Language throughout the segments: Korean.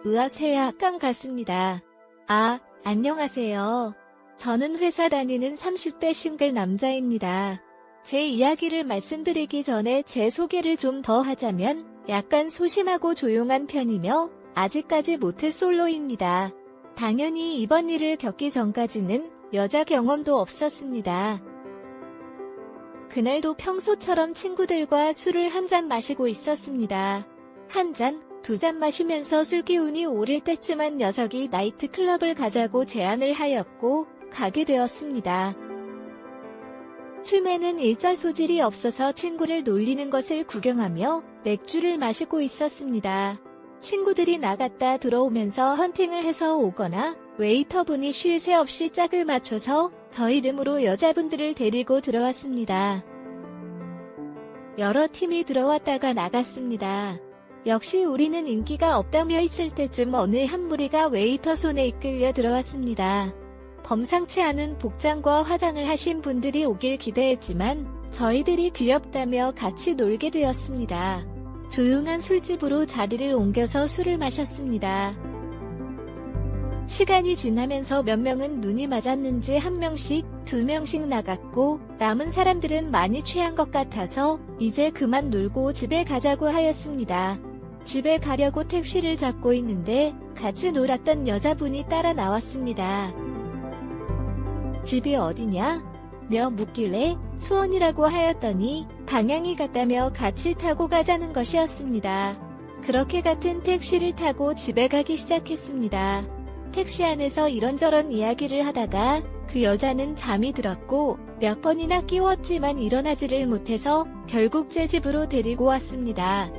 의아세약간 같습니다. 안녕하세요. 저는 회사 다니는 30대 싱글 남자입니다. 제 이야기를 말씀드리기 전에 제 소개를 좀 더 하자면 약간 소심하고 조용한 편이며 아직까지 모태 솔로입니다. 당연히 이번 일을 겪기 전까지는 여자 경험도 없었습니다. 그날도 평소처럼 친구들과 술을 한 잔 마시고 있었습니다. 한 잔, 두 잔 마시면서 술 기운이 오를 때쯤 녀석이 나이트클럽을 가자고 제안을 하였고 가게 되었습니다. 춤에는 일절 소질이 없어서 친구를 놀리는 것을 구경하며 맥주를 마시고 있었습니다. 친구들이 나갔다 들어오면서 헌팅을 해서 오거나 웨이터분이 쉴 새 없이 짝을 맞춰서 저 이름으로 여자분들을 데리고 들어왔습니다. 여러 팀이 들어왔다가 나갔습니다. 역시 우리는 인기가 없다며 있을 때쯤 어느 한 무리가 웨이터 손에 이끌려 들어왔습니다. 범상치 않은 복장과 화장을 하신 분들이 오길 기대했지만 저희들이 귀엽다며 같이 놀게 되었습니다. 조용한 술집으로 자리를 옮겨서 술을 마셨습니다. 시간이 지나면서 몇 명은 눈이 맞았는지 한 명씩, 두 명씩 나갔고 남은 사람들은 많이 취한 것 같아서 이제 그만 놀고 집에 가자고 하였습니다. 집에 가려고 택시를 잡고 있는데 같이 놀았던 여자분이 따라 나왔습니다. 집이 어디냐? 며 묻길래 수원이라고 하였더니 방향이 같다며 같이 타고 가자는 것이었습니다. 그렇게 같은 택시를 타고 집에 가기 시작했습니다. 택시 안에서 이런저런 이야기를 하다가 그 여자는 잠이 들었고 몇 번이나 깨웠지만 일어나지를 못해서 결국 제 집으로 데리고 왔습니다.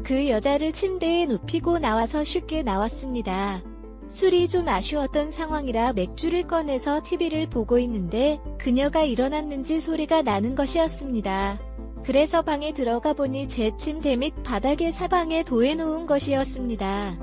그 여자를 침대에 눕히고 나와서 쉽게 나왔습니다. 술이 좀 아쉬웠던 상황이라 맥주를 꺼내서 TV를 보고 있는데 그녀가 일어났는지 소리가 나는 것이었습니다. 그래서 방에 들어가 보니 제 침대 및 바닥에 사방에 도해놓은 것이었습니다.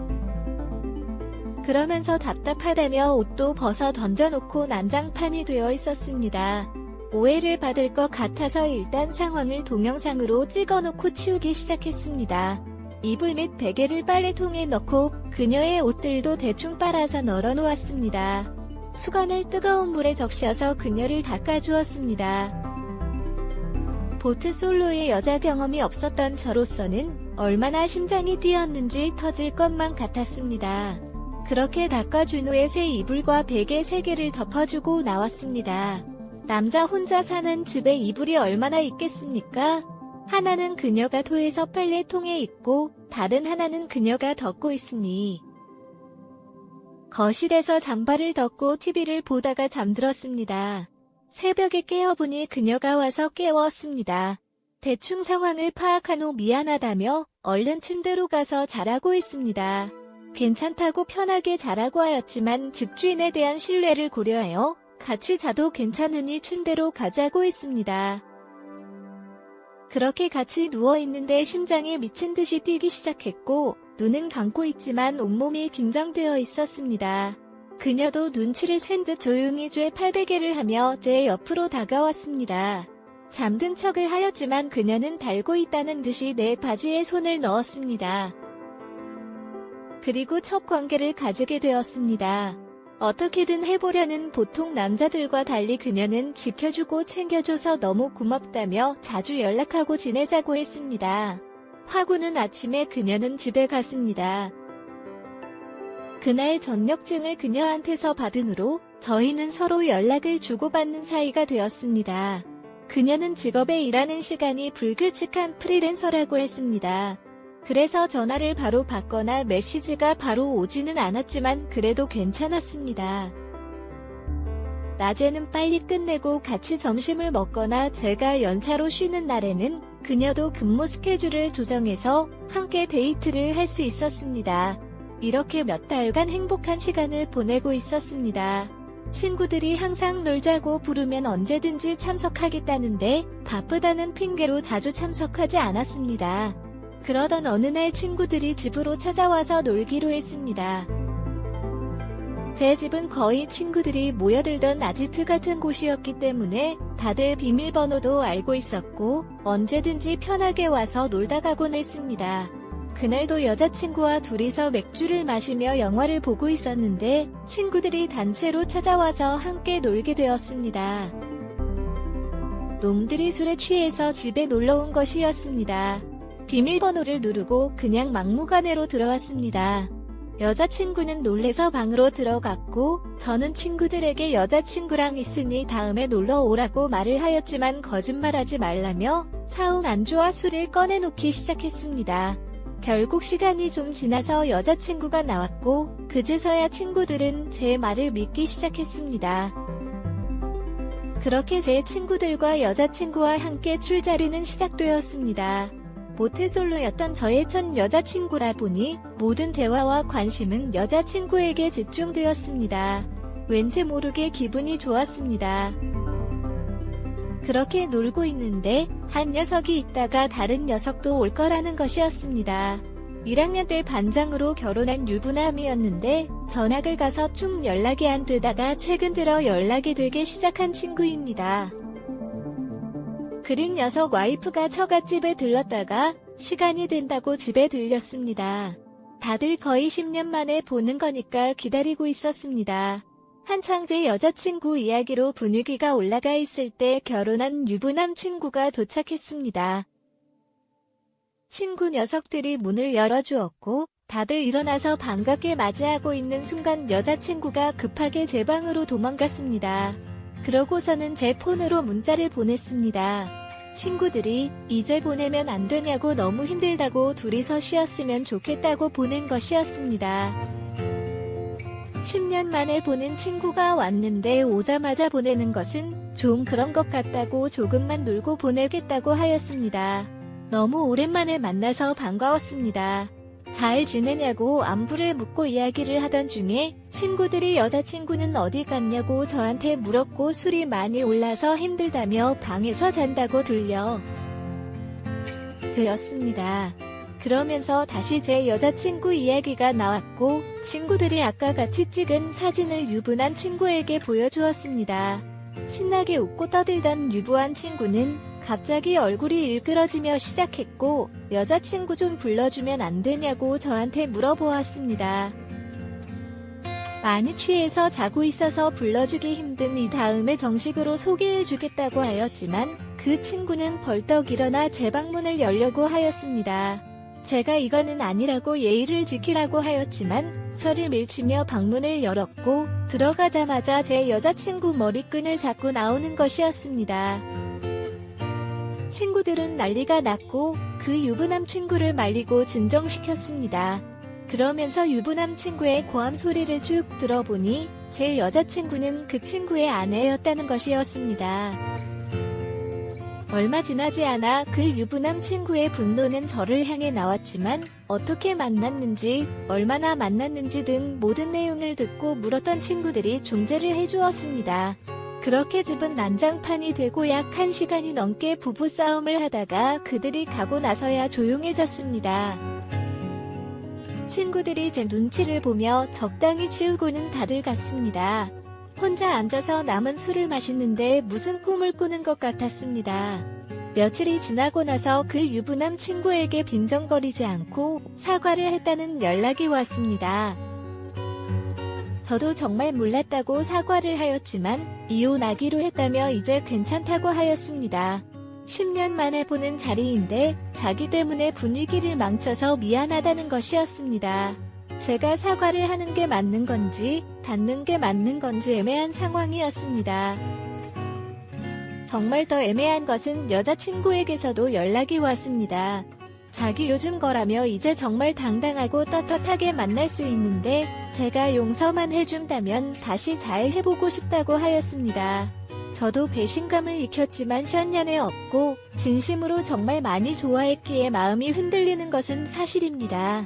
그러면서 답답하다며 옷도 벗어 던져놓고 난장판이 되어 있었습니다. 오해를 받을 것 같아서 일단 상황을 동영상으로 찍어놓고 치우기 시작했습니다. 이불 및 베개를 빨래통에 넣고 그녀의 옷들도 대충 빨아서 널어놓았습니다. 수건을 뜨거운 물에 적셔서 그녀를 닦아주었습니다. 보트 솔로의 여자 경험이 없었던 저로서는 얼마나 심장이 뛰었는지 터질 것만 같았습니다. 그렇게 닦아준 후에 새 이불과 베개 3개를 덮어주고 나왔습니다. 남자 혼자 사는 집에 이불이 얼마나 있겠습니까? 하나는 그녀가 토해서 빨래통에 있고 다른 하나는 그녀가 덮고 있으니 거실에서 잠바를 덮고 TV를 보다가 잠들었습니다. 새벽에 깨어보니 그녀가 와서 깨웠습니다. 대충 상황을 파악한 후 미안하다며 얼른 침대로 가서 자라고 있습니다. 괜찮다고 편하게 자라고 하였지만 집주인에 대한 신뢰를 고려하여 같이 자도 괜찮으니 침대로 가자고 했습니다. 그렇게 같이 누워있는데 심장이 미친 듯이 뛰기 시작했고 눈은 감고 있지만 온몸이 긴장되어 있었습니다. 그녀도 눈치를 챈 듯 조용히 쨀 팔베개를 하며 제 옆으로 다가왔습니다. 잠든 척을 하였지만 그녀는 달고 있다는 듯이 내 바지에 손을 넣었습니다. 그리고 첫 관계를 가지게 되었습니다. 어떻게든 해보려는 보통 남자들과 달리 그녀는 지켜주고 챙겨줘서 너무 고맙다며 자주 연락하고 지내자고 했습니다. 화구는 아침에 그녀는 집에 갔습니다. 그날 전역증을 그녀한테서 받은 후로 저희는 서로 연락을 주고받는 사이가 되었습니다. 그녀는 직업에 일하는 시간이 불규칙한 프리랜서라고 했습니다. 그래서 전화를 바로 받거나 메시지가 바로 오지는 않았지만 그래도 괜찮았습니다. 낮에는 빨리 끝내고 같이 점심을 먹거나 제가 연차로 쉬는 날에는 그녀도 근무 스케줄을 조정해서 함께 데이트를 할 수 있었습니다. 이렇게 몇 달간 행복한 시간을 보내고 있었습니다. 친구들이 항상 놀자고 부르면 언제든지 참석하겠다는데 바쁘다는 핑계로 자주 참석하지 않았습니다. 그러던 어느 날 친구들이 집으로 찾아와서 놀기로 했습니다. 제 집은 거의 친구들이 모여들던 아지트 같은 곳이었기 때문에 다들 비밀번호도 알고 있었고 언제든지 편하게 와서 놀다 가곤 했습니다. 그날도 여자친구와 둘이서 맥주를 마시며 영화를 보고 있었는데 친구들이 단체로 찾아와서 함께 놀게 되었습니다. 놈들이 술에 취해서 집에 놀러온 것이었습니다. 비밀번호를 누르고 그냥 막무가내로 들어왔습니다. 여자친구는 놀래서 방으로 들어갔고 저는 친구들에게 여자친구랑 있으니 다음에 놀러 오라고 말을 하였지만 거짓말하지 말라며 사온 안주와 술을 꺼내놓기 시작했습니다. 결국 시간이 좀 지나서 여자친구가 나왔고 그제서야 친구들은 제 말을 믿기 시작했습니다. 그렇게 제 친구들과 여자친구와 함께 술자리는 시작되었습니다. 모태솔로였던 저의 첫 여자친구라 보니 모든 대화와 관심은 여자친구에게 집중되었습니다. 왠지 모르게 기분이 좋았습니다. 그렇게 놀고 있는데 한 녀석이 있다가 다른 녀석도 올 거라는 것이었습니다. 1학년 때 반장으로 결혼한 유부남이었는데 전학을 가서 쭉 연락이 안 되다가 최근 들어 연락이 되기 시작한 친구입니다. 그린 녀석 와이프가 처갓집에 들렀다가 시간이 된다고 집에 들렸습니다. 다들 거의 10년 만에 보는 거니까 기다리고 있었습니다. 한창 제 여자친구 이야기로 분위기가 올라가 있을 때 결혼한 유부남 친구가 도착했습니다. 친구 녀석들이 문을 열어주었고 다들 일어나서 반갑게 맞이하고 있는 순간 여자친구가 급하게 제 방으로 도망갔습니다. 그러고서는 제 폰으로 문자를 보냈습니다. 친구들이 이제 보내면 안 되냐고 너무 힘들다고 둘이서 쉬었으면 좋겠다고 보낸 것이었습니다. 10년 만에 보는 친구가 왔는데 오자마자 보내는 것은 좀 그런 것 같다고 조금만 놀고 보내겠다고 하였습니다. 너무 오랜만에 만나서 반가웠습니다. 잘 지내냐고 안부를 묻고 이야기를 하던 중에 친구들이 여자친구는 어디 갔냐고 저한테 물었고 술이 많이 올라서 힘들다며 방에서 잔다고 들려 그였습니다. 그러면서 다시 제 여자친구 이야기가 나왔고 친구들이 아까 같이 찍은 사진을 유부남 친구에게 보여주었습니다. 신나게 웃고 떠들던 유부한 친구는 갑자기 얼굴이 일그러지며 시작했고 여자친구 좀 불러주면 안 되냐고 저한테 물어보았습니다. 많이 취해서 자고 있어서 불러주기 힘든 이 다음에 정식으로 소개해주겠다고 하였지만 그 친구는 벌떡 일어나 제 방문을 열려고 하였습니다. 제가 이거는 아니라고 예의를 지키라고 하였지만 설을 밀치며 방문을 열었고 들어가자마자 제 여자친구 머리끈을 잡고 나오는 것이었습니다. 친구들은 난리가 났고 그 유부남 친구를 말리고 진정시켰습니다. 그러면서 유부남 친구의 고함 소리를 쭉 들어보니 제 여자친구는 그 친구의 아내였다는 것이었습니다. 얼마 지나지 않아 그 유부남 친구의 분노는 저를 향해 나왔지만 어떻게 만났는지, 얼마나 만났는지 등 모든 내용을 듣고 물었던 친구들이 중재를 해주었습니다. 그렇게 집은 난장판이 되고 약 1시간이 넘게 부부싸움을 하다가 그들이 가고 나서야 조용해졌습니다. 친구들이 제 눈치를 보며 적당히 치우고는 다들 갔습니다. 혼자 앉아서 남은 술을 마시는데 무슨 꿈을 꾸는 것 같았습니다. 며칠이 지나고 나서 그 유부남 친구에게 빈정거리지 않고 사과를 했다는 연락이 왔습니다. 저도 정말 몰랐다고 사과를 하였지만 이혼하기로 했다며 이제 괜찮다고 하였습니다. 10년 만에 보는 자리인데 자기 때문에 분위기를 망쳐서 미안하다는 것이었습니다. 제가 사과를 하는 게 맞는 건지 닫는 게 맞는 건지 애매한 상황이었습니다. 정말 더 애매한 것은 여자친구에게서도 연락이 왔습니다. 자기 요즘 거라며 이제 정말 당당하고 떳떳하게 만날 수 있는데 제가 용서만 해준다면 다시 잘 해보고 싶다고 하였습니다. 저도 배신감을 익혔지만 션년에 없고 진심으로 정말 많이 좋아했기에 마음이 흔들리는 것은 사실입니다.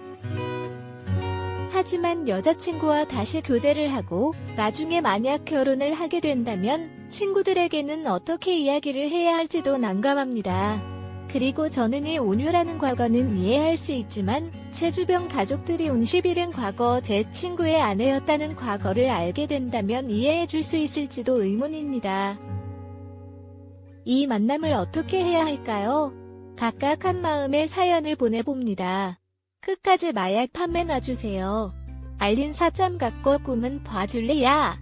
하지만 여자친구와 다시 교제를 하고 나중에 만약 결혼을 하게 된다면 친구들에게는 어떻게 이야기를 해야 할지도 난감합니다. 그리고 저는 이 온유라는 과거는 이해할 수 있지만 제 주변 가족들이 온실비른 과거 제 친구의 아내였다는 과거를 알게 된다면 이해해 줄 수 있을지도 의문입니다. 이 만남을 어떻게 해야 할까요? 각각 한 마음의 사연을 보내봅니다. 끝까지 마약 판매 놔주세요. 알린 사점 갖고 꿈은 봐줄래 야.